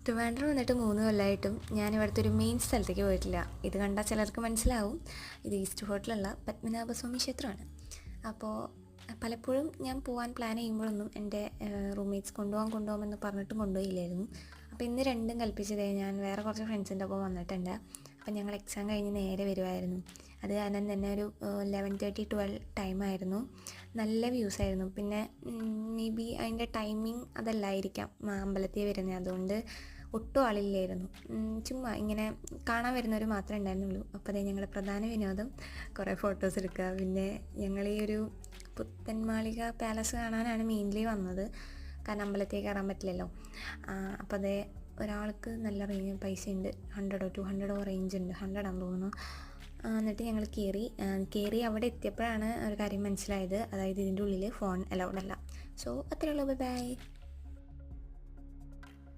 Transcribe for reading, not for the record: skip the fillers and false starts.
ട്രിവാൻഡ്രം വന്നിട്ട് 3 കൊല്ലമായിട്ടും ഞാൻ ഇവിടുത്തെ ഒരു മെയിൻ സ്ഥലത്തേക്ക് പോയിട്ടില്ല. ഇത് കണ്ടാൽ ചിലർക്ക് മനസ്സിലാവും, ഇത് ഈസ്റ്റ് ഫോർട്ടിലുള്ള പത്മനാഭസ്വാമി ക്ഷേത്രമാണ്. അപ്പോൾ പലപ്പോഴും ഞാൻ പോകാൻ പ്ലാൻ ചെയ്യുമ്പോഴൊന്നും എൻ്റെ റൂംമേറ്റ്സ് കൊണ്ടുപോകാമെന്ന് പറഞ്ഞിട്ടും കൊണ്ടുപോയില്ലായിരുന്നു. അപ്പോൾ ഇന്ന് രണ്ടും കൽപ്പിച്ചതേ, ഞാൻ വേറെ കുറച്ച് ഫ്രണ്ട്സിൻ്റെ ഒപ്പം വന്നിട്ടുണ്ട്. അപ്പം ഞങ്ങൾ എക്സാം കഴിഞ്ഞ് നേരെ വരുമായിരുന്നു. അത് കാരണം തന്നെ ഒരു 11:30-12 ടൈമായിരുന്നു. നല്ല വ്യൂസായിരുന്നു. പിന്നെ മേ ബി അതിൻ്റെ ടൈമിങ് അതല്ലായിരിക്കാം അമ്പലത്തിൽ വരുന്നത്, അതുകൊണ്ട് ഒട്ടും ആളില്ലായിരുന്നു. ചുമ്മാ ഇങ്ങനെ കാണാൻ വരുന്നവർ മാത്രമേ ഉണ്ടായിരുന്നുള്ളൂ. അപ്പോൾ അതേ ഞങ്ങളുടെ പ്രധാന വിനോദം കുറേ ഫോട്ടോസ് എടുക്കുക. പിന്നെ ഞങ്ങൾ ഈ ഒരു പുത്തൻമാളിക പാലസ് കാണാനാണ് മെയിൻലി വന്നത്, കാരണം അമ്പലത്തിൽ കയറാൻ പറ്റില്ലല്ലോ. അപ്പോൾ അതേ ഒരാൾക്ക് നല്ല പൈസ ഉണ്ട്, 100-200 റേഞ്ച് ഉണ്ട്, 100 ആണെന്ന് തോന്നുന്നു. എന്നിട്ട് ഞങ്ങൾ കയറി അവിടെ എത്തിയപ്പോഴാണ് ഒരു കാര്യം മനസ്സിലായത്, അതായത് ഇതിൻ്റെ ഉള്ളിൽ ഫോൺ അലൗഡ് അല്ല. സോ അത്രയേ ഉള്ളൂ. ബൈ.